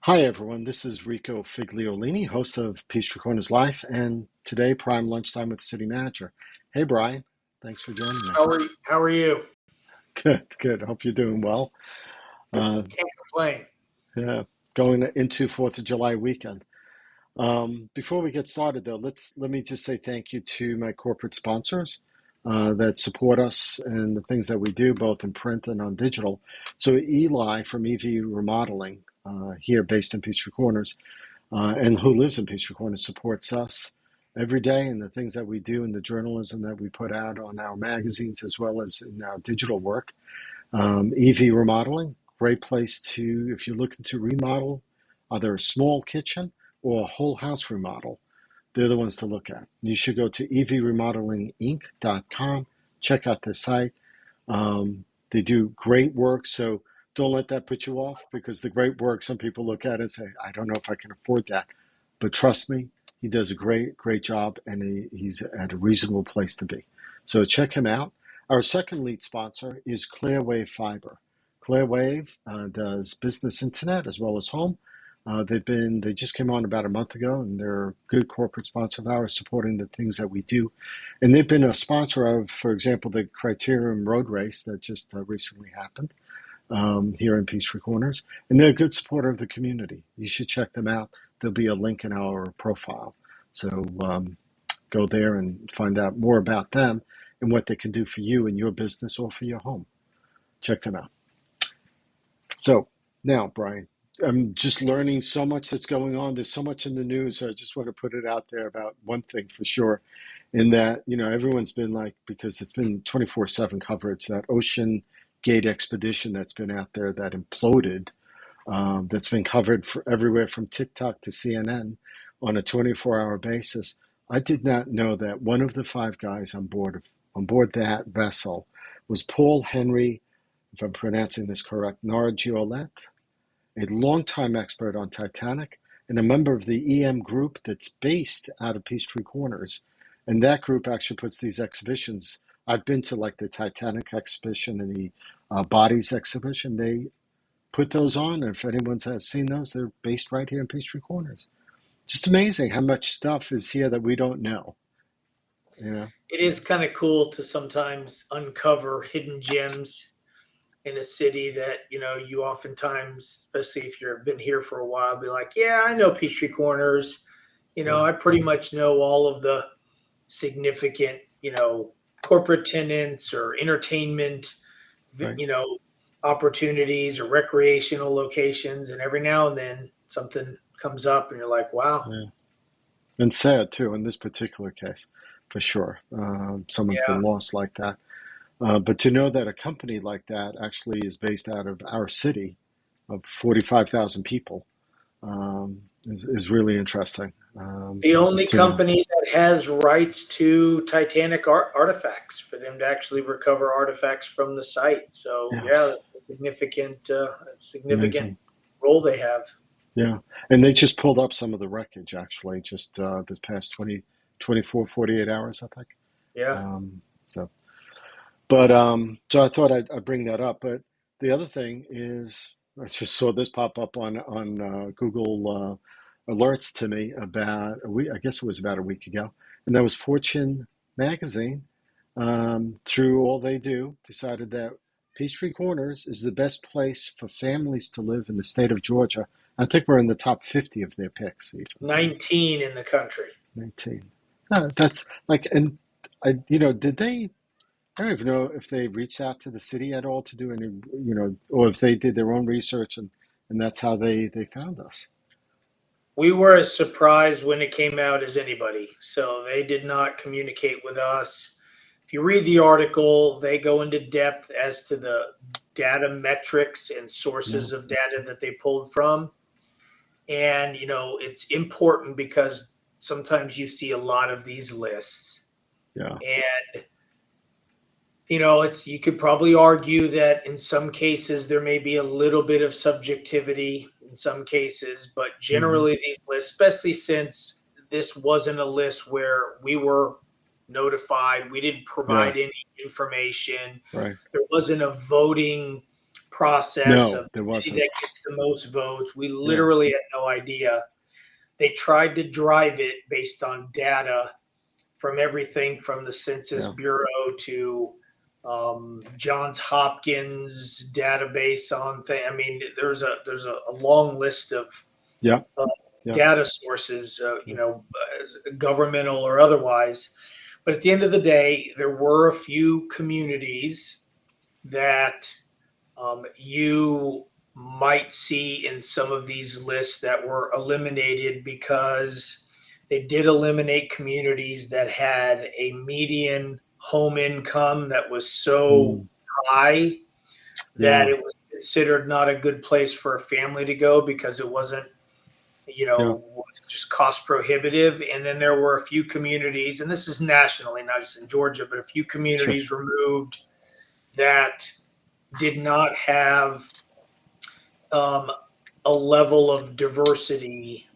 Hi, everyone. This is Rico Figliolini, host of Peachtree Corners Life, and today, Prime Lunchtime with the City Manager. Hey, Brian. Thanks for joining me. How are you? Good, good. Hope you're doing well. Uh, Can't complain. yeah, going into 4th of July weekend. Before we get started, though, let me just say thank you to my corporate sponsors that support us and the things that we do, both in print and on digital. So, Eli from EV Remodeling, here based in Peachtree Corners, and who lives in Peachtree Corners, supports us every day in the things that we do and the journalism that we put out on our magazines as well as in our digital work. EV Remodeling, great place to, if you're looking to remodel either a small kitchen or a whole house remodel, they're the ones to look at. You should go to evremodelinginc.com, check out the site. They do great work, so don't let that put you off because the great work, some people look at it and say, I don't know if I can afford that. But trust me, he does a great, great job and he's at a reasonable place to be. So check him out. Our second lead sponsor is Clearwave Fiber. Clearwave does business internet as well as home. They just came on about a month ago, and they're a good corporate sponsor of ours, supporting the things that we do. And they've been a sponsor of, for example, the Criterium Road Race that just recently happened here in Peachtree Corners. And they're a good supporter of the community. You should check them out. There'll be a link in our profile. So go there and find out more about them and what they can do for you in your business or for your home. Check them out. So now, Brian, I'm just learning so much that's going on. There's so much in the news. So I just want to put it out there about one thing for sure, in that, everyone's been like, because it's been 24/7 coverage, that Ocean Gate expedition that's been out there that imploded, that's been covered for everywhere from TikTok to CNN on a 24-hour basis. I did not know that one of the five guys on board that vessel was Paul Henry, if I'm pronouncing this correct, Nargiolet, a longtime expert on Titanic and a member of the EM group that's based out of Peachtree Corners. And that group actually puts these exhibitions. I've been to like the Titanic exhibition and the Bodies exhibition. They put those on, and if anyone has seen those, they're based right here in Peachtree Corners. Just amazing how much stuff is here that we don't know. You know, It is kind of cool to sometimes uncover hidden gems in a city that, you oftentimes, especially if you've been here for a while, be like, yeah, I know Peachtree Corners. yeah, I pretty much know all of the significant, corporate tenants or entertainment, right, you know, opportunities or recreational locations. And every now and then something comes up and you're like, wow, yeah, and sad too in this particular case, for sure. Someone's yeah. been lost like that. But to know that a company like that actually is based out of our city of 45,000 people is really interesting The only to know. company that has rights to Titanic artifacts for them to actually recover artifacts from the site. So yeah, Yes, that's a significant amazing. role they have. Yeah. And they just pulled up some of the wreckage actually just this past 48 hours, I think. Yeah. Um, so, so I thought I'd bring that up. But the other thing is, I just saw this pop up on Google alerts to me about a week. I guess it was about a week ago, and that was Fortune magazine. Through all they do, decided that Peachtree Corners is the best place for families to live in the state of Georgia. I think we're in the top 50 of their picks, even 19 in the country. 19. That's like, and did they? I don't even know if they reached out to the city at all to do any, or if they did their own research and that's how they found us. We were as surprised when it came out as anybody. So they did not communicate with us. If you read the article, they go into depth as to the data metrics and Yeah, sources of data that they pulled from. And, it's important because sometimes you see a lot of these lists. yeah, And, you could probably argue that in some cases there may be a little bit of subjectivity in some cases, but hmm, generally these lists, especially since this wasn't a list where we were notified, we didn't yeah, provide any information, right, there wasn't a voting process No, of there the city wasn't. that gets the most votes. We Yeah, literally had no idea. They tried to drive it based on data from everything from the Census yeah, Bureau to Johns Hopkins database on thing. I mean, there's a long list of yeah, uh, yeah. data sources, governmental or otherwise. But at the end of the day, there were a few communities that you might see in some of these lists that were eliminated because they did eliminate communities that had a median home income that was so Mm, high that yeah, it was considered not a good place for a family to go because it wasn't, yeah. just cost prohibitive. And then there were a few communities, and this is nationally, not just in Georgia, but a few Sure. communities removed that did not have um, a level of diversity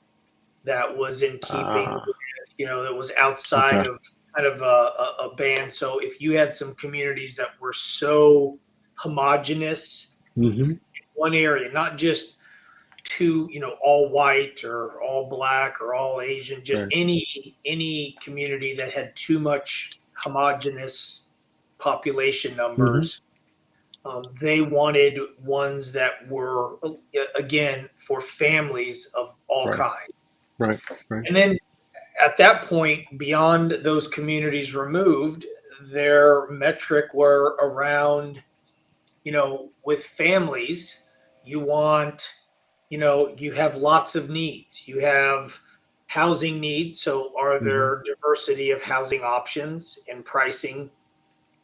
that was in keeping Ah, with, that was outside okay. of kind of a band. So if you had some communities that were so homogenous Mm-hmm. in one area, not just two, all white or all black or all Asian, just Right. any community that had too much homogenous population Mm-hmm. numbers. They wanted ones that were, again, for families of all Right. kinds. Right. Right. And then at that point, beyond those communities removed, their metric were around, with families, you want, you have lots of needs. You have housing needs. So are Mm-hmm. there diversity of housing options and pricing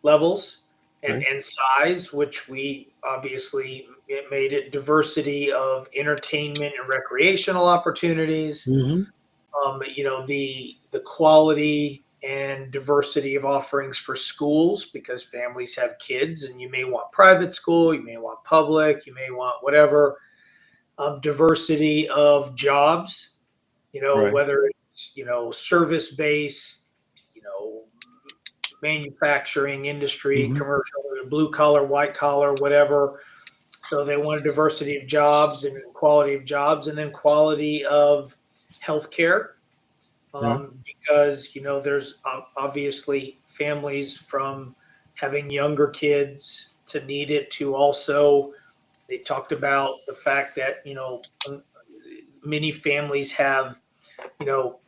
levels and, Right. and size, which we obviously it made it diversity of entertainment and recreational opportunities. Mm-hmm. The quality and diversity of offerings for schools because families have kids and you may want private school, you may want public, you may want whatever. Diversity of jobs, Right. whether it's service based, you know manufacturing industry, Mm-hmm. commercial, blue collar, white collar, whatever. So they want a diversity of jobs and quality of jobs, and then quality of healthcare, Yeah. because there's obviously families from having younger kids to need it to also. They talked about the fact that many families have you know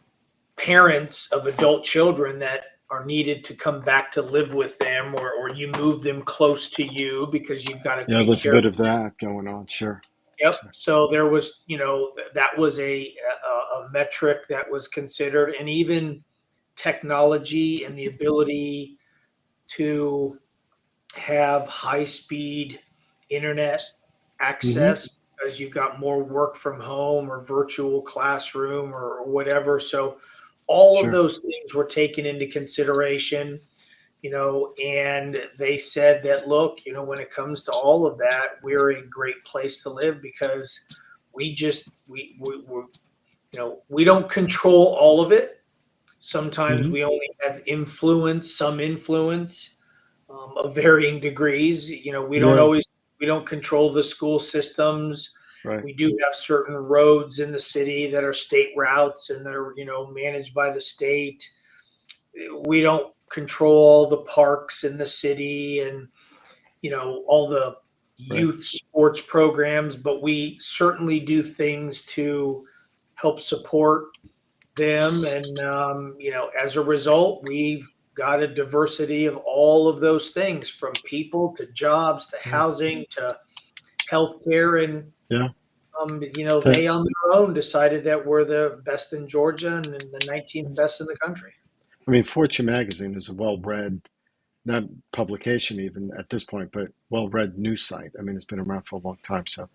parents of adult children that are needed to come back to live with them, or you move them close to you because you've got to Yeah. take There's a care of bit of them. that going on. Sure. Yep. Sure. So there was, that was a metric that was considered, and even technology and the ability to have high speed internet Mm-hmm. access because you've got more work from home or virtual classroom or whatever. So all of Sure. those things were taken into consideration, and they said that, look, when it comes to all of that, we're a great place to live because we don't control all of it. Sometimes Mm-hmm. we only have influence, some influence, of varying degrees. Yeah. We don't control the school systems. Right. We do have certain roads in the city that are state routes and they're, managed by the state. We don't control all the parks in the city and, all the Right. youth sports programs, but we certainly do things to help support them. And, as a result, we've got a diversity of all of those things from people to jobs to Yeah. housing to healthcare. And, Yeah. they The, on their own decided that we're the best in Georgia and the 19th best in the country. I mean, Fortune magazine is a well-read, not publication even at this point, but well-read news site. I mean, it's been around for a long time. So,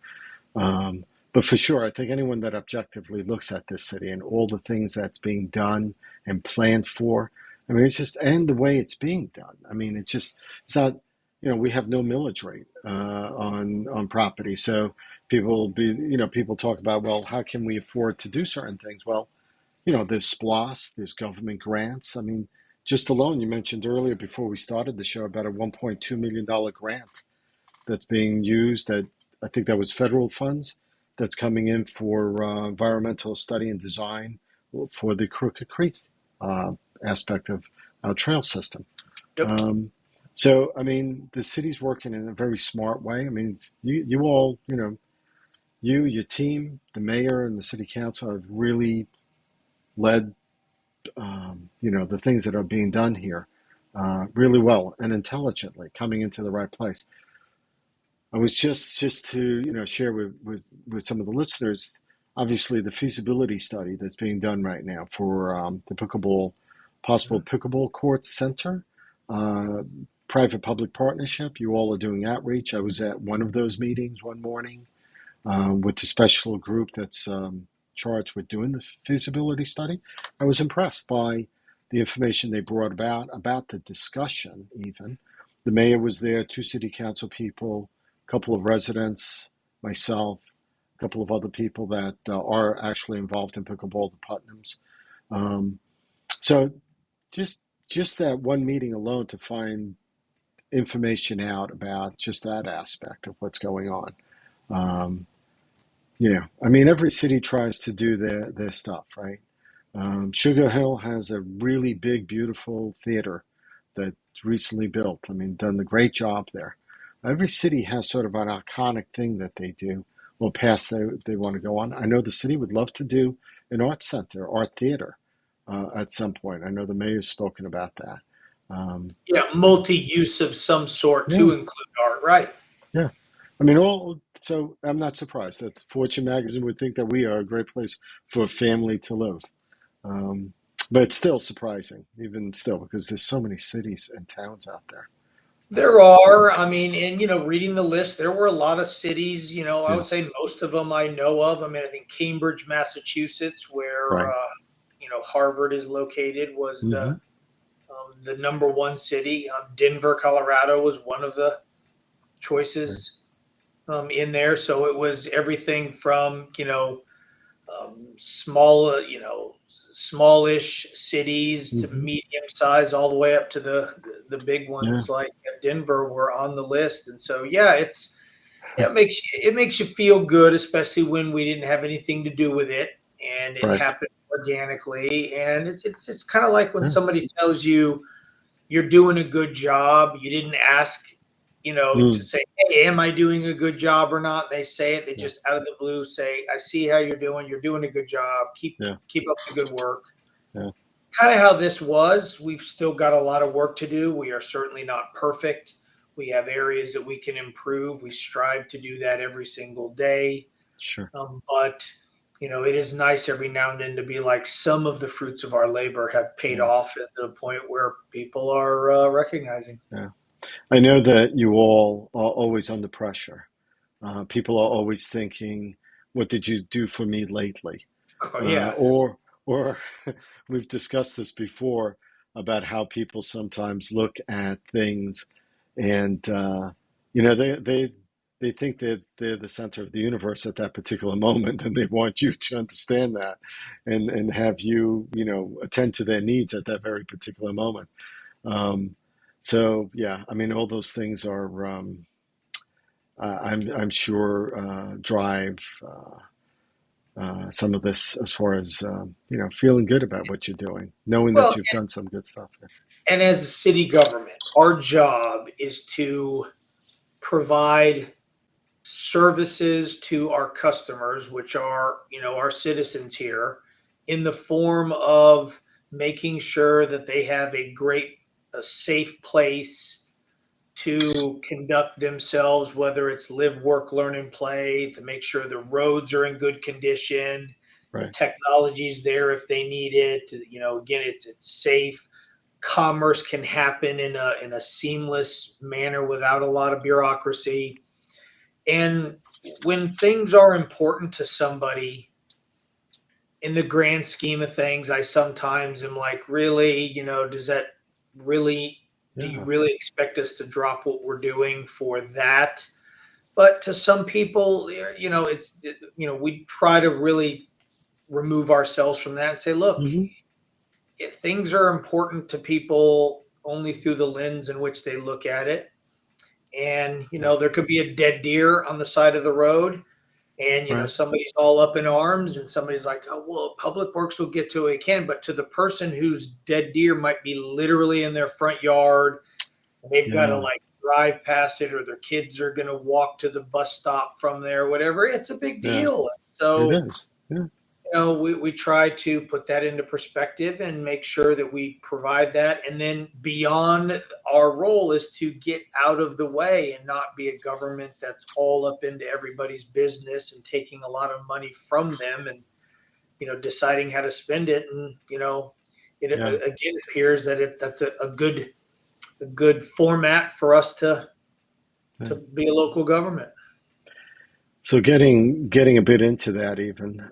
um, but for sure, I think anyone that objectively looks at this city and all the things that's being done and planned for, I mean, it's just, and the way it's being done. I mean, it's not, we have no millage rate on property. So people talk about, well, how can we afford to do certain things? Well, there's SPLOST, there's government grants. I mean, just alone, you mentioned earlier before we started the show about a $1.2 million grant that's being used that I think that was federal funds that's coming in for environmental study and design for the Crooked Creek uh, aspect of our trail system. Yep. So, I mean, the city's working in a very smart way. I mean, you all, you, your team, the mayor, and the city council have really led, the things that are being done here really well and intelligently, coming into the right place. I was just to share with some of the listeners. Obviously, the feasibility study that's being done right now for the possible pickleball court center, uh, private-public partnership. You all are doing outreach. I was at one of those meetings one morning with the special group that's charged with doing the feasibility study. I was impressed by the information they brought about the discussion. Even the mayor was there, two city council people, a couple of residents, myself, a couple of other people that are actually involved in pickleball, the Putnams. Um, so just just that one meeting alone to find information out about just that aspect of what's going on. Um, I mean, every city tries to do their stuff, right? Sugar Hill has a really big, beautiful theater that's recently built. I mean, done a great job there. Every city has sort of an iconic thing that they do or path they want to go on. I know the city would love to do an art center, art theater at some point. I know the mayor's spoken about that. Um, Yeah, multi-use of some sort yeah, to include art, right? yeah. I mean, so I'm not surprised that Fortune magazine would think that we are a great place for a family to live. Um, but it's still surprising, even still, because there's so many cities and towns out there. There are, I mean, and reading the list, there were a lot of cities. I Yeah, would say most of them I know of. I mean, I think Cambridge, Massachusetts, where right. Harvard is located, was Hmm. the number one city. Denver, Colorado, was one of the Right. choices in there. So it was everything from small, smallish cities to Hmm. medium size, all the way up to the big Yeah, ones like Denver were on the list. And so, yeah, it makes you feel good, especially when we didn't have anything to do with it and it right. happened organically. And it's kind of like when Yeah. somebody tells you you're doing a good job. You didn't ask, to Mm, say, "Hey, am I doing a good job or not?" They say it. They yeah, just out of the blue say, "I see how you're doing. You're doing a good job. Keep yeah, keep up the good work." yeah, Kind of how this was. We've still got a lot of work to do. We are certainly not perfect. We have areas that we can improve. We strive to do that every single day. sure. But it is nice every now and then to be like some of the fruits of our labor have paid Yeah, off at the point where people are recognizing. yeah. I know that you all are always under pressure. People are always thinking, "What did you do for me lately?" Oh Uh, yeah. or, or we've discussed this before about how people sometimes look at things and they think that they're the center of the universe at that particular moment, and they want you to understand that and have you attend to their needs at that very particular moment. Um, so yeah, I mean, all those things are I'm sure drive some of this as far as feeling good about what you're doing, knowing that Well, you've done some good stuff. and as a city government, our job is to provide services to our customers, which are, our citizens here, in the form of making sure that they have a safe place to conduct themselves, whether it's live, work, learn, and play, to make sure the roads are in good condition, the Right, technology's there if they need it. Again, it's safe. Commerce can happen in a seamless manner without a lot of bureaucracy. And when things are important to somebody, in the grand scheme of things, I sometimes am like, really, does that really, do you yeah. really expect us to drop what we're doing for that? But to some people, we try to really remove ourselves from that and say, look, Hmm. if things are important to people only through the lens in which they look at it. and there could be a dead deer on the side of the road, and Right. somebody's all up in arms, and somebody's like, oh well, public works will get to it can, but to the person whose dead deer might be literally in their front yard, and they've got to Yeah. like drive past it, or their kids are going to walk to the bus stop from there, whatever, it's a big Yeah. deal. It So is. Yeah. we try to put that into perspective and make sure that we provide that. And then beyond, our role is to get out of the way and not be a government that's all up into everybody's business and taking a lot of money from them and, deciding how to spend it. And, it Yeah. again appears that that's a good format for us Yeah. to be a local government. So getting a bit into that even,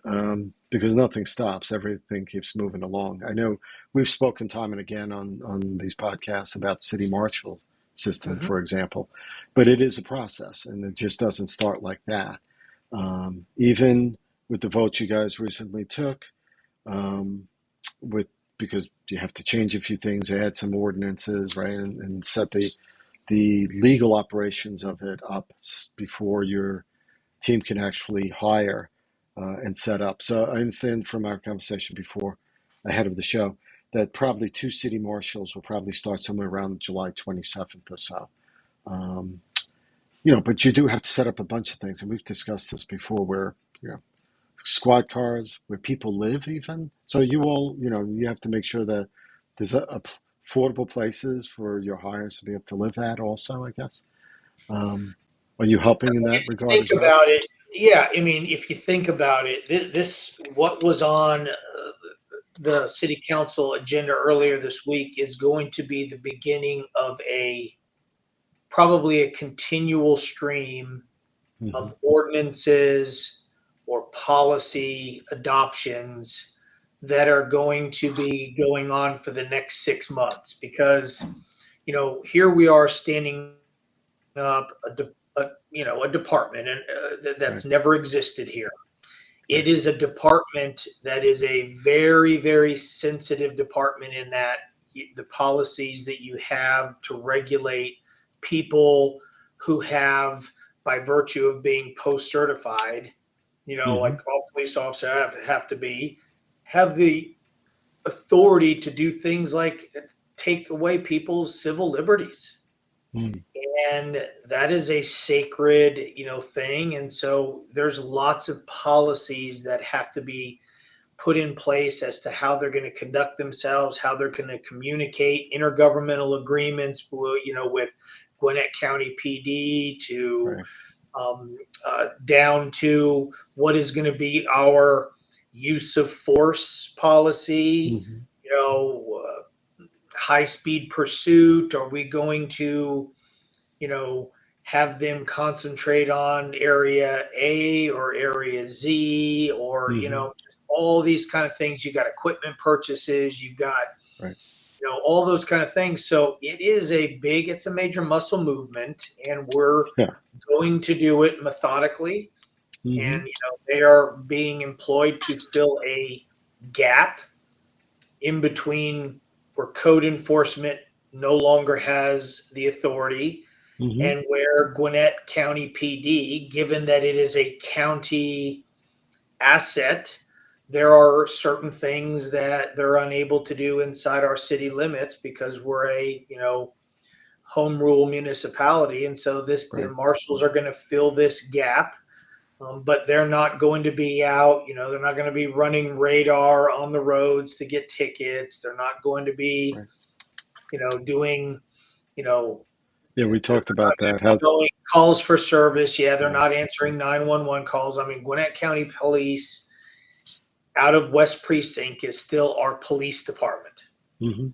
because nothing stops, everything keeps moving along. I know we've spoken time and again on these podcasts about city marshal system, Mhm. for example, but it is a process, and it just doesn't start like that. Even with the vote you guys recently took, um, with because you have to change a few things, add some ordinances, right, and set the legal operations of it up before your team can actually hire and set up. So I understand from our conversation before, ahead of the show, that probably two city marshals will probably start somewhere around July 27th or so. Um, but you do have to set up a bunch of things, and we've discussed this before, where squad cars, where people live, even. So you have to make sure that there's affordable places for your hires to be able to live at. Also, I guess. Um, are you helping in that If you regard think as well? about it, yeah, I mean, if you think about it, this what was on the city council agenda earlier this week is going to be the beginning of a probably a continual stream Hmm. of ordinances or policy adoptions that are going to be going on for the next 6 months, because here we are standing up a department, and Right. that's never existed here. It Right. is a department that is a very, very sensitive department, in that the policies that you have to regulate people who have, by virtue of being post certified, Hmm. like all police officers have to be, have the authority to do things like take away people's civil liberties. Mm. And that is a sacred thing, and so there's lots of policies that have to be put in place as to how they're going to conduct themselves, how they're going to communicate, intergovernmental agreements with Gwinnett County PD to Right. down to what is going to be our use of force policy. Hmm. High speed pursuit, are we going to you know, have them concentrate on area A or area Z, or, Hmm. all these kind of things. You got equipment purchases, you've got, Right. all those kind of things. So it's a major muscle movement, and we're Yeah. going to do it methodically. Hmm. And, they are being employed to fill a gap in between where code enforcement no longer has the authority, Hmm. and where Gwinnett County PD, given that it is a county asset, there are certain things that they're unable to do inside our city limits because we're a home rule municipality, and so the Right. marshals are going to fill this gap. But they're not going to be out, they're not going to be running radar on the roads to get tickets. They're not going to be, Right. doing, you know, Yeah, we they're talked not about going that. to be How? going calls for service. Yeah, they're Yeah. not answering 911 calls. I mean, Gwinnett County Police out of West Precinct is still our police department. Hmm.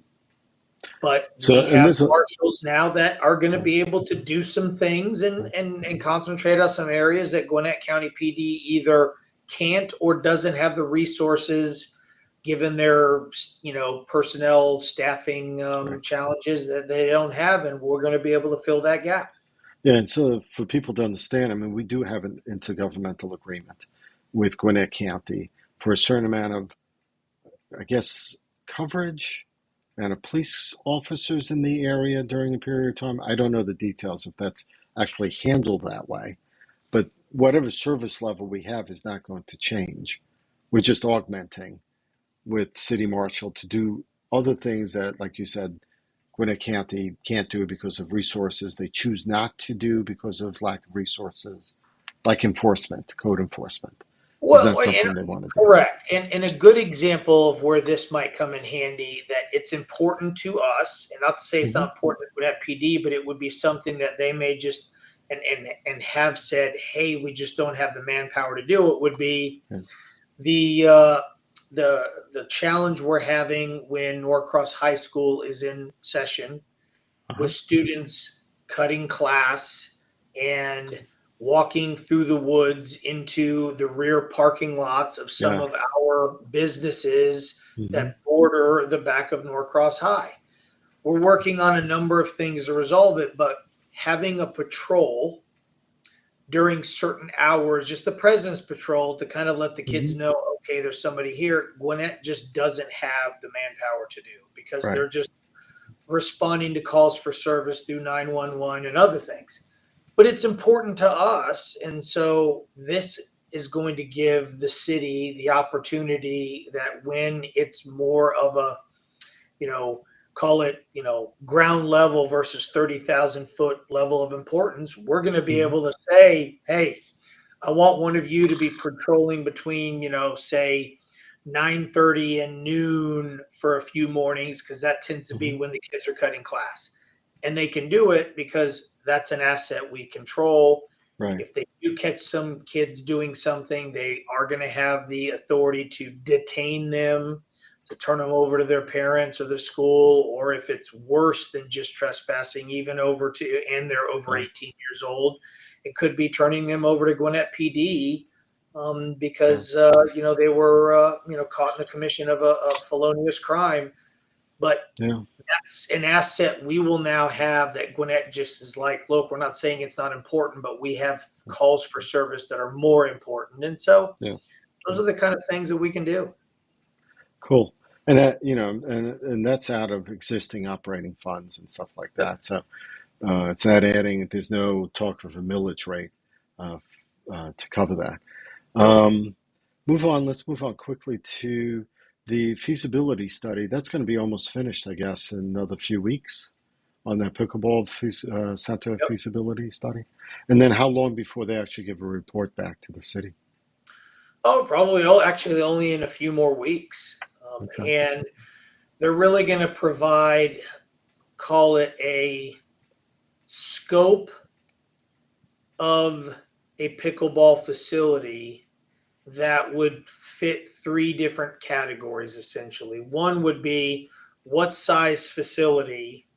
But So, we and have this, marshals now that are going to right. be able to do some things and, Right. and concentrate on some areas that Gwinnett County PD either can't or doesn't have the resources, given their personnel staffing Right. challenges that they don't have, and we're going to be able to fill that gap. Yeah, and so for people to understand, I mean, we do have an intergovernmental agreement with Gwinnett County for a certain amount of, I guess, coverage and of police officers in the area during a period of time. I don't know the details if that's actually handled that way. But whatever service level we have is not going to change. We're just augmenting with City Marshal to do other things that, like you said, Gwinnett County can't do because of resources. They choose not to do because of lack of resources, like enforcement, code enforcement, is Well, not something they want to do. correct. And a good example of where this might come in handy, that it's important to us, and not to say it's Hmm. not important with that PD, but it would be something that they may just and have said, hey, we just don't have the manpower to do it, would be Yeah. the uh, the challenge we're having when Norcross High School is in session Uh-huh. with students cutting class and walking through the woods into the rear parking lots of some of Yes. our businesses Hmm. that border the back of Norcross High. We're working on a number of things to resolve it, but having a patrol during certain hours, just the President's Patrol, to kind of let the kids Hmm. know, okay, there's somebody here. Gwinnett just doesn't have the manpower to do, because Right. they're just responding to calls for service through 911 and other things. But it's important to us. And so this is going to give the city the opportunity that when it's more of a, call it, ground level versus 30,000 foot level of importance, we're going to be Hmm. able to say, hey, I want one of you to be patrolling between, say 9:30 and noon for a few mornings, because that tends to be Hmm. when the kids are cutting class. And they can do it because that's an asset we control. Right. If they do catch some kids doing something, they are going to have the authority to detain them, to turn them over to their parents or the school, or if it's worse than just trespassing, even over to, and they're over Yeah. 18 years old, it could be turning them over to Gwinnett PD, Yeah. because they were caught in the commission of a felonious crime. But Yeah. that's an asset we will now have, that Gwinnett just is like, look, we're not saying it's not important, but we have calls for service that are more important. And so Yeah. those are the kind of things that we can do. Cool. And that, and that's out of existing operating funds and stuff like that. So it's not adding. There's no talk of a millage rate uh, to cover that. Um, Move on. Let's move on quickly to the feasibility study. That's going to be almost finished, I guess, in another few weeks on that pickleball center Yep. feasibility study. And then how long before they actually give a report back to the city? Oh, probably actually only in a few more weeks. Okay. And they're really going to provide, call it a scope of a pickleball facility that would fit three different categories essentially. One would be, what size facility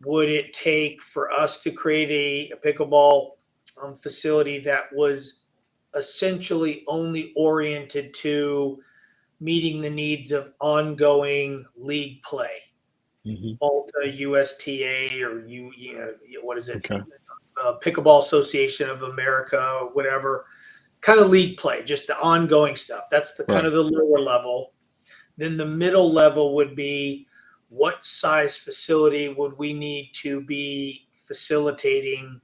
would it take for us to create a pickleball facility that was essentially only oriented to meeting the needs of ongoing league play, Hmm. Alta, USTA, or what is it, Okay. Pickleball Association of America, or whatever kind of league play, just the ongoing stuff. That's the kind Right. of the lower level. Then the middle level would be, what size facility would we need to be facilitating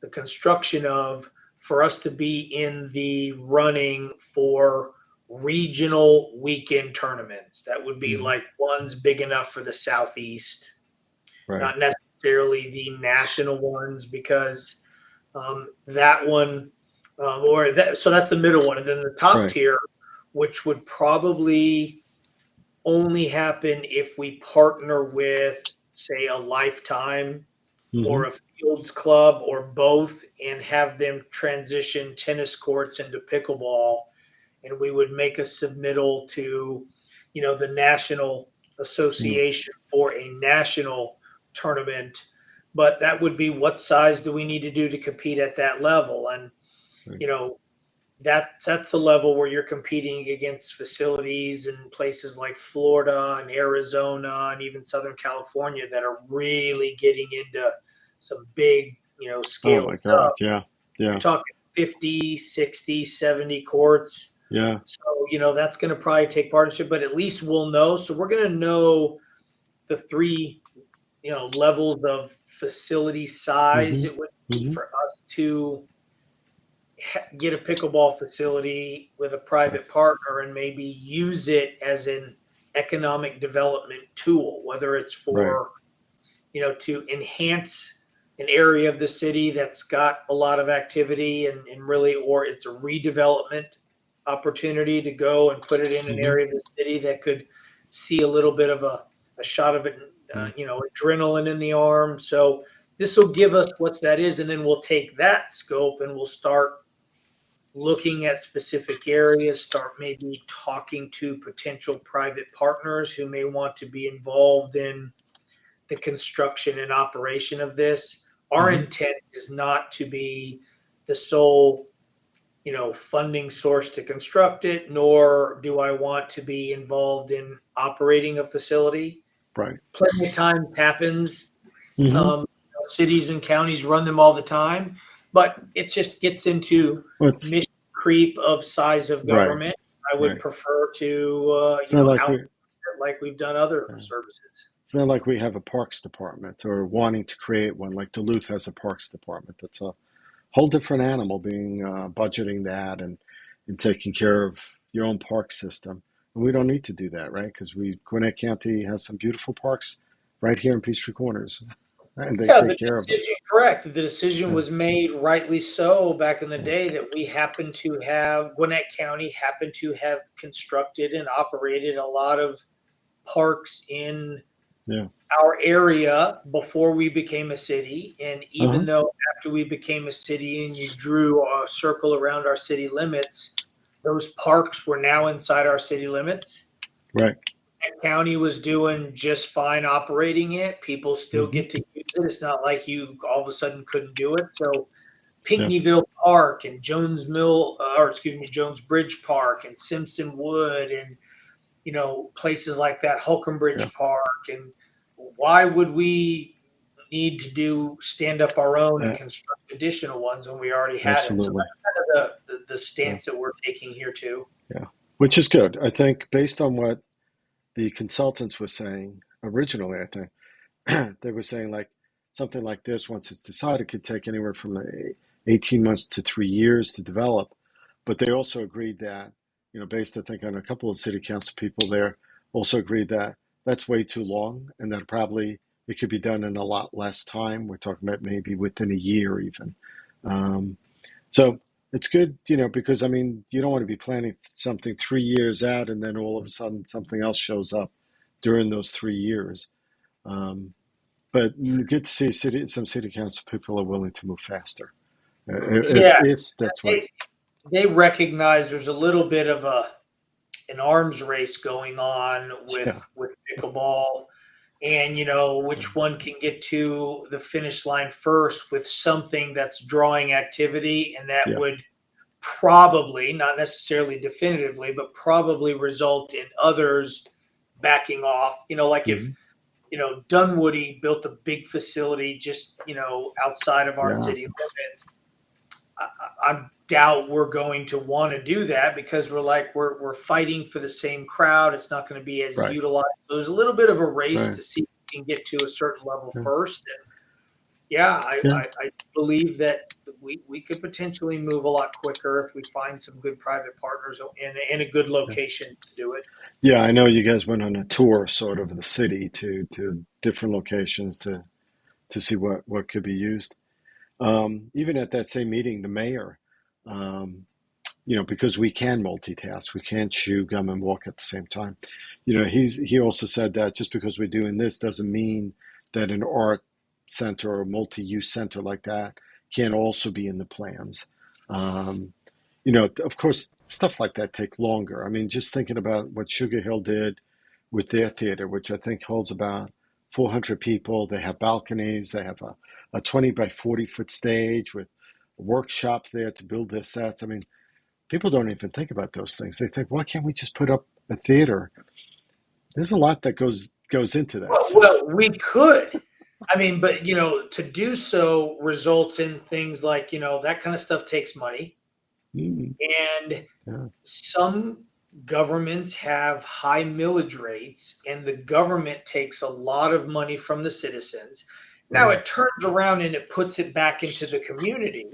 the construction of for us to be in the running for regional weekend tournaments? That would be Hmm. like ones big enough for the Southeast, Right. not necessarily the national ones, because that one, so that's the middle one. And then the top Right. tier, which would probably only happen if we partner with, say, a Lifetime Hmm. or a Fields Club or both, and have them transition tennis courts into pickleball. And we would make a submittal to, the National Yeah. Association for a national tournament. But that would be, what size do we need to do to compete at that level? And, Right. you know, that's the level where you're competing against facilities in places like Florida and Arizona and even Southern California that are really getting into some big, Oh scaled my stuff. God. Yeah. You're Yeah. talking 50, 60, 70 courts. Yeah. So, that's going to probably take partnership, but at least we'll know. So we're going to know the three, levels of facility size Hmm. it would Hmm. for us to get a pickleball facility with a private partner and maybe use it as an economic development tool, whether it's Right. for, to enhance an area of the city that's got a lot of activity and really, or it's a redevelopment opportunity to go and put it in an Hmm. area of the city that could see a little bit of a shot of it, Yeah. adrenaline in the arm. So this will give us what that is, and then we'll take that scope and we'll start looking at specific areas, start maybe talking to potential private partners who may want to be involved in the construction and operation of this. Our Hmm. intent is not to be the sole, funding source to construct it, nor do I want to be involved in operating a facility. Right. Plenty of times happens. Hmm. Cities and counties run them all the time, but it just gets into Well, it's mission creep of size of right. government. I would Right. prefer to, It's not like out we. like we've done other uh, services. It's not like we have a parks department or wanting to create one. Like Duluth has a parks department. That's a whole different animal. Being budgeting that and taking care of your own park system. And we don't need to do that, right? Because Gwinnett County has some beautiful parks right here in Peachtree Corners, and they Yeah, take the care of them. decision, correct. The decision Yeah. was made rightly so back in the Yeah. day that we happen to have, Gwinnett County happened to have constructed and operated a lot of parks in Yeah. our area before we became a city. And Uh-huh. even though after we became a city and you drew a circle around our city limits, those parks were now inside our city limits. Right. County was doing just fine operating it. People still Hmm. get to use it. It's not like you all of a sudden couldn't do it. So Yeah. Pinckneyville Park and Jones Mill, or excuse me, Jones Bridge Park and Simpson Wood and places like that, Holcomb Yeah. Bridge Park. And why would we need to stand up our own and Uh, construct additional ones when we already had it? So absolutely. that's kind of the Yeah. stance that we're taking here too. Yeah. Which is good. I think based on what the consultants were saying originally, I think they were saying like something like this, once it's decided, could take anywhere from 18 months to 3 years to develop. But they also agreed that, based, I think, on a couple of city council people there, also agreed that that's way too long and that probably it could be done in a lot less time. We're talking about maybe within a year even. Um, so it's good, because I mean, you don't want to be planning something 3 years out and then all of a sudden something else shows up during those 3 years. Um, but good to see some city council people are willing to move faster, if Yeah, that's what. they recognize there's a little bit of an arms race going on Yeah, with pickleball, and which one can get to the finish line first with something that's drawing activity, and that yeah, would probably, not necessarily definitively, but probably result in others backing off. Like if hmm, Dunwoody built a big facility just outside of our yeah, city limits, I doubt we're going to want to do that because we're fighting for the same crowd. It's not going to be as right, utilized. So there's a little bit of a race right, to see if we can get to a certain level yeah, first. And yeah, yeah, I believe that we could potentially move a lot quicker if we find some good private partners in a good yeah. location to do it. Yeah, I know you guys went on a tour sort of the city to different locations to see what could be used. Even at that same meeting, the mayor, um, because we can multitask, we can chew gum and walk at the same time. He also said that just because we're doing this doesn't mean that an art center or multi-use center like that can't also be in the plans. Um, of course, stuff like that take longer. I mean, just thinking about what Sugar Hill did with their theater, which I think holds about 400 people. They have balconies. They have a 20 by 40-foot stage with a workshop there to build their sets. I mean, people don't even think about those things. They think, why can't we just put up a theater? There's a lot that goes into that stuff. Well, we could. I mean, but to do so results in things like that kind of stuff takes money, Mm, and yeah, some governments have high millage rates, and the government takes a lot of money from the citizens. Now it turns around and it puts it back into the community.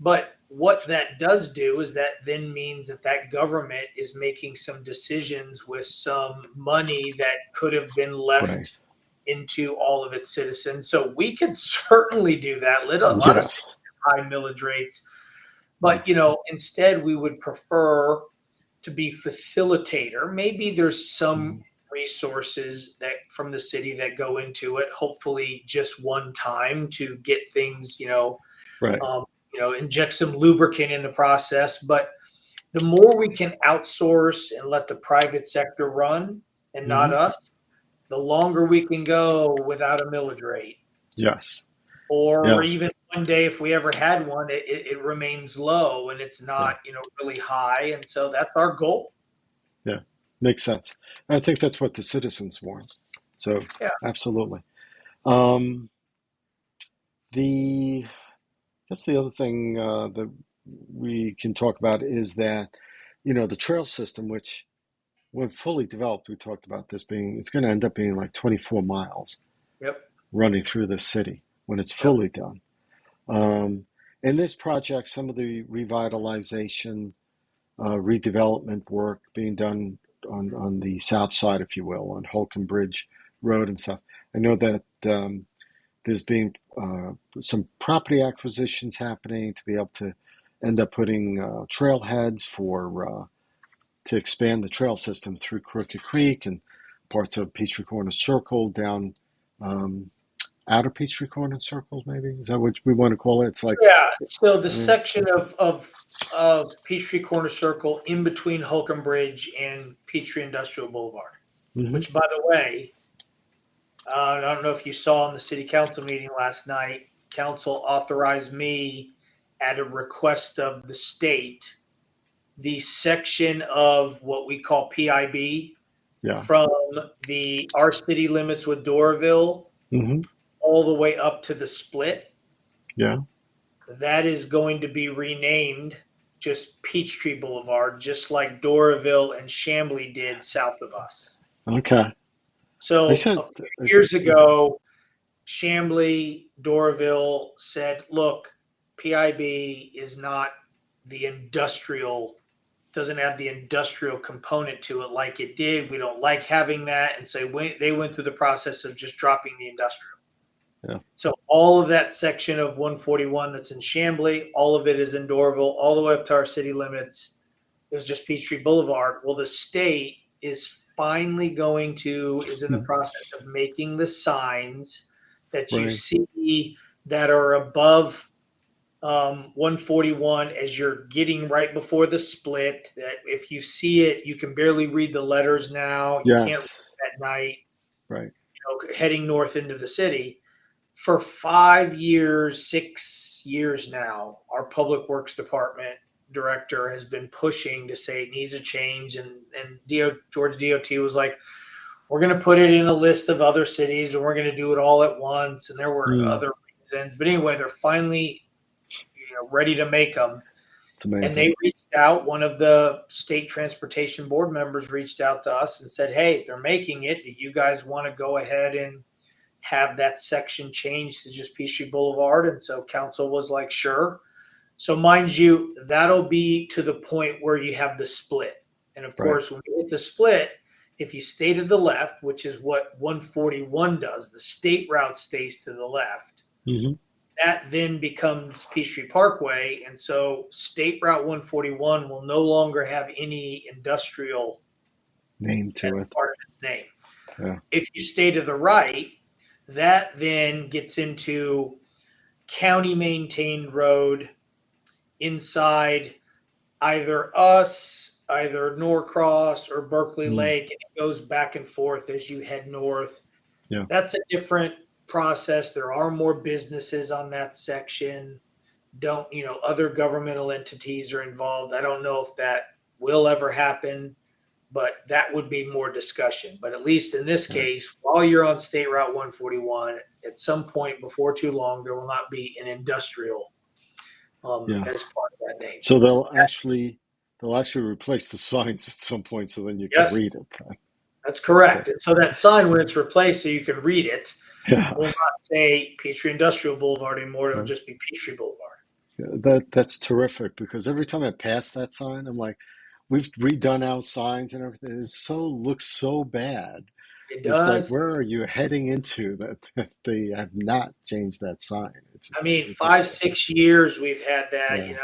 But what that does do is that then means that that government is making some decisions with some money that could have been Right. left into all of its citizens. So we can certainly do that. A lot of Yes. high millage rates, but Yes. instead we would prefer to be facilitator. Maybe there's some resources that from the city that go into it. Hopefully, just one time to get things, Right. inject some lubricant in the process. But the more we can outsource and let the private sector run and not us, the longer we can go without a millage rate. Yes. Or Yeah. even one day, if we ever had one, it remains low and it's Yeah. not, really high. And so that's our goal. Yeah. Makes sense. I think that's what the citizens want. So Yeah. absolutely. Um, the That's the other thing that we can talk about is that, the trail system, which when fully developed, we talked about this it's going to end up being like 24 miles Yep. running through the city when it's Yep. fully done. In this project, some of the revitalization, redevelopment work being done on the south side, if you will, on Holcomb Bridge Road and stuff. I know that there's been some property acquisitions happening to be able to end up putting trailheads to expand the trail system through Crooked Creek and parts of Peachtree Corners Circle down outer Peachtree Corners Circles, maybe? Is that what we want to call it? It's like, Yeah. So the mm, section of Peachtree Corner Circle in between Holcomb Bridge and Peachtree Industrial Boulevard, mhm, which, by the way, I don't know if you saw in the city council meeting last night, council authorized me at a request of the state, the section of what we call PIB yeah, from our city limits with Doraville hmm, all the way up to the split. yeah, That is going to be renamed just Peachtree Boulevard, just like Doraville and Chambly did south of us. okay. I So said, a few years ago, Chambly, Doraville said, look, PIB is not the industrial, doesn't have the industrial component to it like it did. We don't like having that. And so they went through the process of just dropping the industrial. yeah, So all of that section of 141 that's in Chambly, all of it is in Doraville, all the way up to our city limits. It was just Peachtree Boulevard. Well, the state is finally is in the hmm, process of making the signs that you right, see that are above 141 as you're getting right before the split. That if you see it, you can barely read the letters now. You can't read yes, it at night, right, heading north into the city. For 5 years, 6 years now, our public works department director has been pushing to say it needs a change. And George DOT was like, we're going to put it in a list of other cities and we're going to do it all at once. And there were mm, other reasons. But anyway, they're finally ready to make them. it's And amazing. they reached out. One of the state transportation board members reached out to us and said, hey, they're making it. Do you guys want to go ahead and have that section changed to just Peachtree Boulevard? And so council was like, sure. So mind you, that'll be to the point where you have the split. And of Right, course, when you hit the split, if you stay to the left, which is what 141 does, the state route stays to the left. hmm, That then becomes Peachtree Parkway. And so State Route 141 will no longer have any industrial name as to it. part of its name. Yeah, If you stay to the right, that then gets into county maintained road inside either Norcross or Berkeley mm, Lake, and it goes back and forth as you head north. yeah, That's a different process. There are more businesses on that section. Other governmental entities are involved. I don't know if that will ever happen, but that would be more discussion. But at least in this right, case, while you're on State Route 141, at some point before too long, there will not be an industrial yeah. as part of that name. So they'll actually replace the signs at some point, so then you can Yes, read it. that's Okay. correct. And so that sign, when it's replaced, so you can read it, Yeah, Will not say Peachtree Industrial Boulevard anymore. It'll right. just be Peachtree Boulevard. Yeah, that's terrific because every time I pass that sign, I'm like, we've redone our signs and everything. It so looks so bad. It It's like, does. where are you heading into that they have not changed that sign? It's I just like mean, five, ridiculous. 6 years we've had that, Yeah. and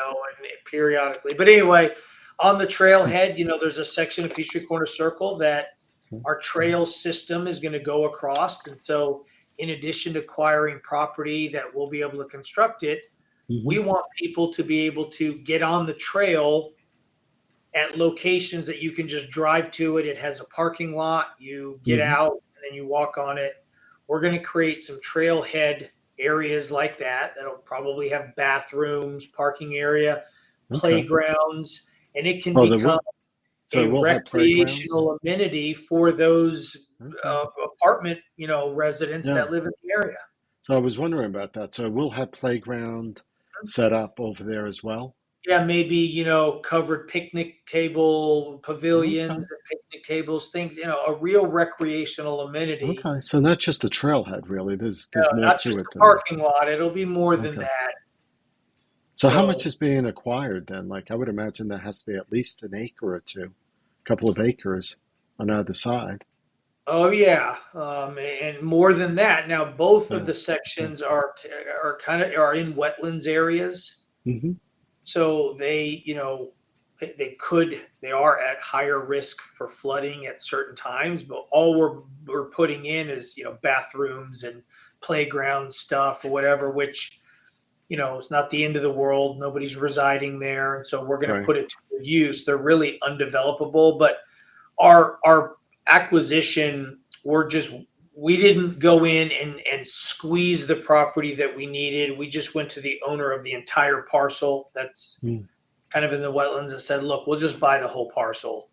periodically. But anyway, on the trailhead, there's a section of Peachtree Corner Circle that our trail system is going to go across. And so, in addition to acquiring property that we'll be able to construct it, Mm-hmm. we want people to be able to get on the trail at locations that you can just drive to it. It has a parking lot. You get Mm-hmm. out and then you walk on it. We're going to create some trailhead areas like that that'll probably have bathrooms, parking area, Okay. playgrounds, and it can Oh, there become will. a So we'll have playgrounds. recreational amenity for those Okay. apartment, residents Yeah. that live in the area. So I was wondering about that. So we'll have playground set up over there as well. Yeah, maybe, covered picnic table pavilions Okay. and picnic tables, things, a real recreational amenity. Okay. So not just a trailhead, really. There's more Not to just it a than that. parking lot. It'll be more than Okay. that. So how much So, is being acquired then? Like I would imagine there has to be at least an acre or two, a couple of acres on either side. oh yeah, and more than that. Now, both of Yeah. the Yeah. sections are kind of are in wetlands areas. Mm-hmm. So they are at higher risk for flooding at certain times, but all we're putting in is, bathrooms and playground stuff or whatever, which, it's not the end of the world. Nobody's residing there. And so we're going to Right. put it to good use. They're really undevelopable, but our acquisition, we didn't go in and squeeze the property that we needed. We just went to the owner of the entire parcel that's Mm. kind of in the wetlands and said, look, we'll just buy the whole parcel.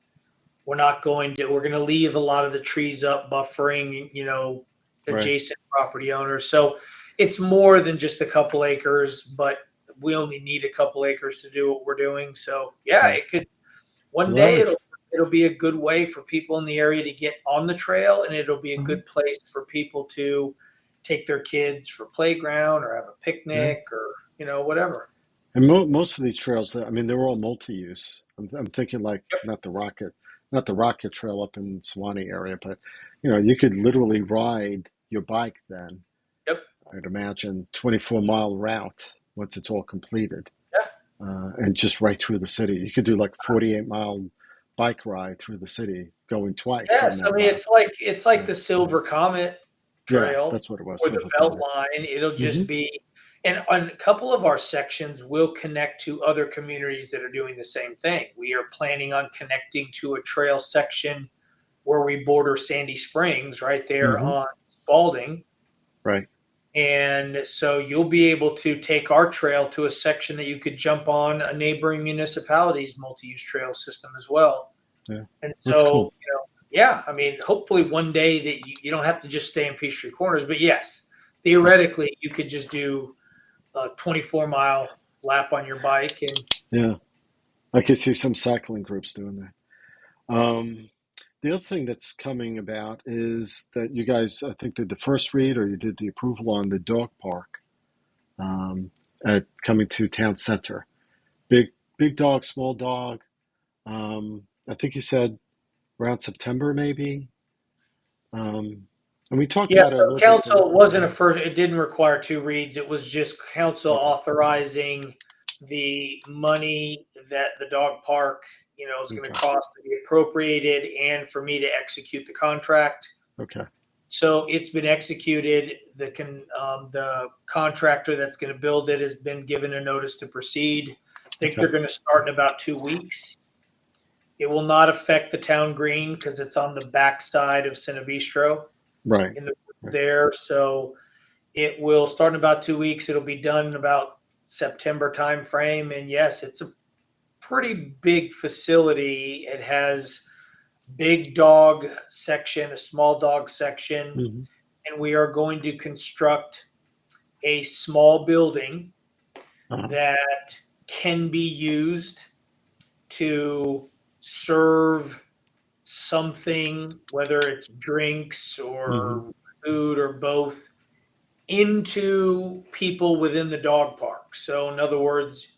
We're going to leave a lot of the trees up, buffering, Right. adjacent property owners. So it's more than just a couple acres, but we only need a couple acres to do what we're doing. So yeah, Right. it could one Well, that day was. it'll be a good way for people in the area to get on the trail, and it'll be a Mhm. good place for people to take their kids for playground or have a Yeah. picnic or whatever. And most of these trails, I mean, they're all multi-use. I'm thinking like Yep. not the rocket trail up in Swanee area, but you could literally ride your bike then. Yep. I'd imagine 24-mile route once it's all completed, Yeah. and just right through the city. You could do like 48-mile bike ride through the city, going twice on Yes. I that mean, route. it's like Yeah, the Silver Comet yeah, Trail that's what it was, or the Silver Belt Comet. Line. It'll Hmm. just be, and on a couple of our sections will connect to other communities that are doing the same thing. We are planning on connecting to a trail section where we border Sandy Springs right there Hmm. on Spalding. Right. And so you'll be able to take our trail to a section that you could jump on a neighboring municipality's multi-use trail system as well. Yeah, And that's so, cool. yeah, I mean, hopefully one day that you don't have to just stay in Peachtree Corners, but yes, theoretically you could just do a 24-mile lap on your bike. And Yeah, I could see some cycling groups doing that. The other thing that's coming about is that you guys, I think, did the first read or you did the approval on the dog park, um, at coming to town center. Big dog, small dog. I think you said around September, maybe. And we talked yeah, about it a so little bit, but council wasn't a first, it didn't require two reads. It was just council okay, authorizing the money that the dog park, is going to okay, cost to be appropriated and for me to execute the contract. okay, So it's been executed. The contractor that's going to build it has been given a notice to proceed. I think okay. they're going to start in about 2 weeks. It will not affect the town green because it's on the backside of Cinebistro Right, in the right. there. So it will start in about 2 weeks. It'll be done in about September timeframe. And yes, it's a pretty big facility. It has big dog section, a small dog section, Hmm. and we are going to construct a small building Uh-huh. that can be used to serve something, whether it's drinks Hmm. or food or both, into people within the dog park. So in other words,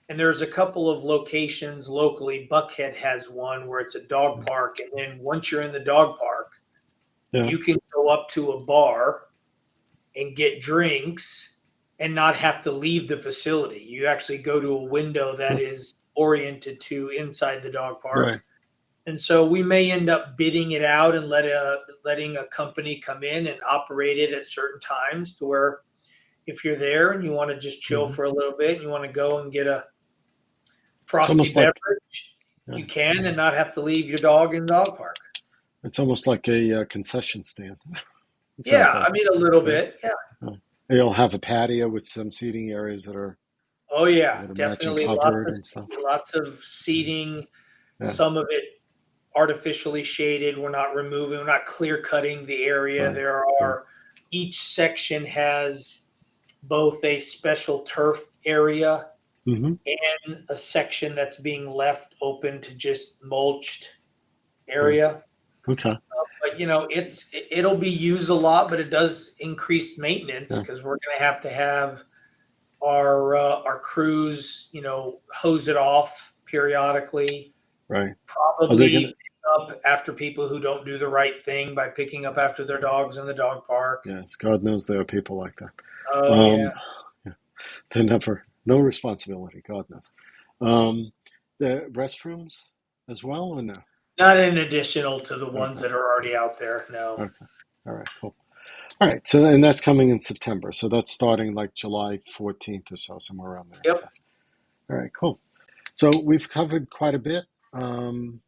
and there's a couple of locations locally. Buckhead has one where it's a dog park, and then once you're in the dog park, Yeah. you can go up to a bar and get drinks and not have to leave the facility. You actually go to a window that is oriented to inside the dog park. Right. And so we may end up bidding it out and letting a company come in and operate it at certain times to where if you're there and you want to just chill Mhm. for a little bit and you want to go and get a It's frosty almost like beverage, yeah, you can and not have to leave your dog in the dog park. it's almost like a concession stand. It sounds Yeah, like I mean a little yeah. bit. Yeah. They'll have a patio with some seating areas that are, Oh I yeah, would imagine, definitely lots covered of and stuff. lots of seating. Yeah. Some of it artificially shaded. We're not clear cutting the area. Right. There Right. are each section has both a special turf area Mm-hmm. and a section that's being left open to just mulched Right. area. Okay. But it'll be used a lot, but it does increase maintenance Yeah. because we're going to have our crews, hose it off periodically. Right. Are they Probably gonna? pick up after people who don't do the right thing by picking up after their dogs in the dog park. Yes. God knows there are people like that. Oh yeah. Um, yeah, they never, no responsibility. God knows. Um, the restrooms as well, or no? Not in additional to the ones Okay. that are already out there. No. Okay. All right. Cool. All right. So, and that's coming in September. So that's starting like July 14th or so, somewhere around there, I Yep. guess. All right. Cool. So we've covered quite a bit. Um,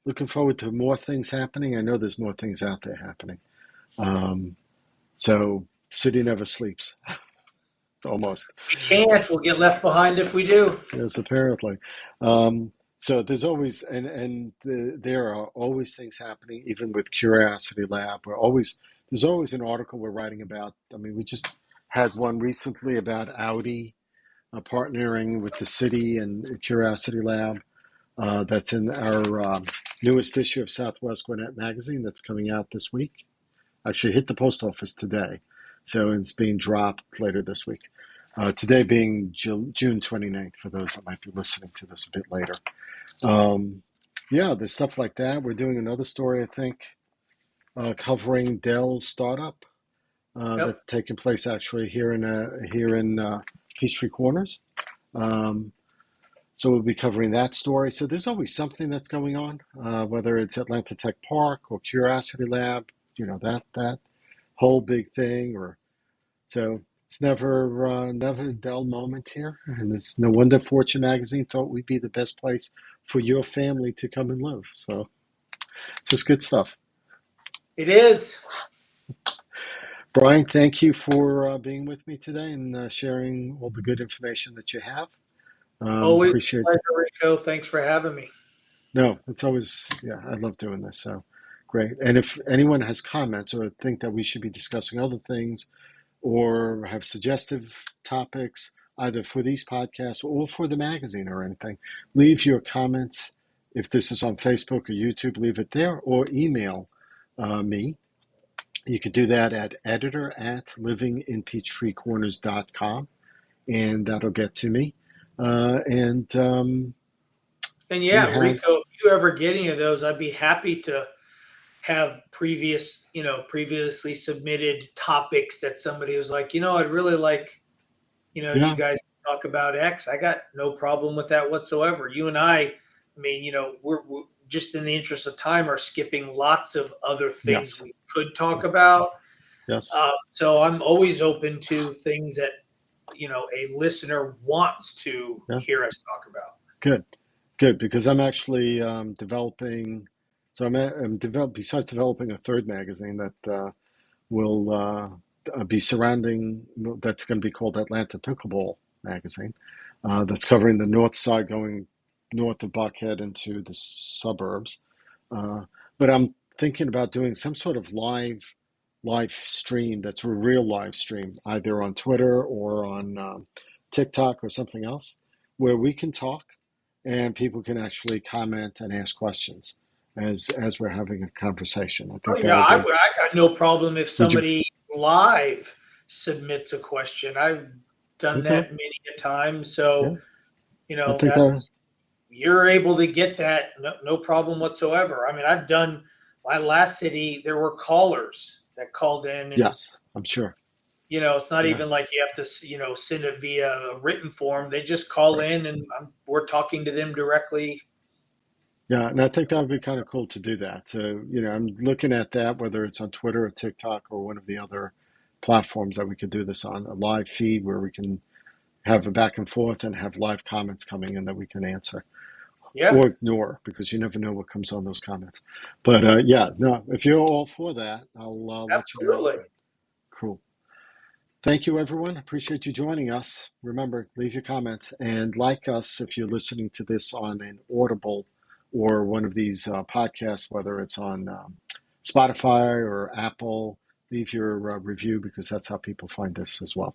Looking forward to more things happening. I know there's more things out there happening. Um, so city never sleeps, almost. We can't. We'll get left behind if we do. Yes, apparently. So there's always there are always things happening, even with Curiosity Lab. There's always an article we're writing about. I mean, we just had one recently about Audi partnering with the city and Curiosity Lab. That's in our newest issue of Southwest Gwinnett Magazine that's coming out this week. Actually, hit the post office today, so it's being dropped later this week. Today being June 29th, for those that might be listening to this a bit later. Yeah, there's stuff like that. We're doing another story, I think, covering Dell's startup that's Yep. taking place actually here in Peachtree Corners. Um, so we'll be covering that story. So there's always something that's going on, whether it's Atlanta Tech Park or Curiosity Lab, that whole big thing. Or so it's never a dull moment here, and it's no wonder Fortune Magazine thought we'd be the best place for your family to come and live. So it's just good stuff. It is. Brian, thank you for being with me today and sharing all the good information that you have. Always Appreciate. a pleasure, Rico. Thanks for having me. No, it's always, yeah, I love doing this. So great. And if anyone has comments or think that we should be discussing other things or have suggestive topics, either for these podcasts or for the magazine or anything, leave your comments. If this is on Facebook or YouTube, leave it there or email me. You can do that at editor@livinginpeachtreecorners.com, and that'll get to me. And And we yeah, have, Rico, if you ever get any of those, I'd be happy to have previously submitted topics that somebody was like, I'd really like, you yeah, guys talk about X. I got no problem with that whatsoever. You and I mean, we're just in the interest of time are skipping lots of other things yes, we could talk yes, about. yes. So I'm always open to things that, a listener wants to Yeah. hear us talk about. Good, good, because I'm actually developing. So besides developing a third magazine that will be surrounding. That's going to be called Atlanta Pickleball magazine. That's covering the north side, going north of Buckhead into the suburbs. Uh, but I'm thinking about doing some sort of live stream that's a real live stream, either on Twitter or on TikTok or something else, where we can talk and people can actually comment and ask questions as we're having a conversation. I Oh think yeah, that'll be. I got no problem if Would you? somebody live. submits a question. I've done Okay. that many a time. Yeah. So, I think that. that's you're able to get that no problem whatsoever. I mean, I've done my last city, there were callers that called in and Yes, I'm sure. it's not Yeah. even like you have to, send it via a written form. They just call Right. in and we're talking to them directly. Yeah, and I think that would be kind of cool to do that. So, I'm looking at that, whether it's on Twitter or TikTok or one of the other platforms that we could do this on, a live feed where we can have a back and forth and have live comments coming in that we can answer Yeah, or ignore because you never know what comes on those comments. But yeah, no, if you're all for that, I'll let you know. absolutely. Cool. Thank you, everyone. Appreciate you joining us. Remember, leave your comments and like us if you're listening to this on an Audible or one of these podcasts, whether it's on Spotify or Apple. Leave your review because that's how people find this as well.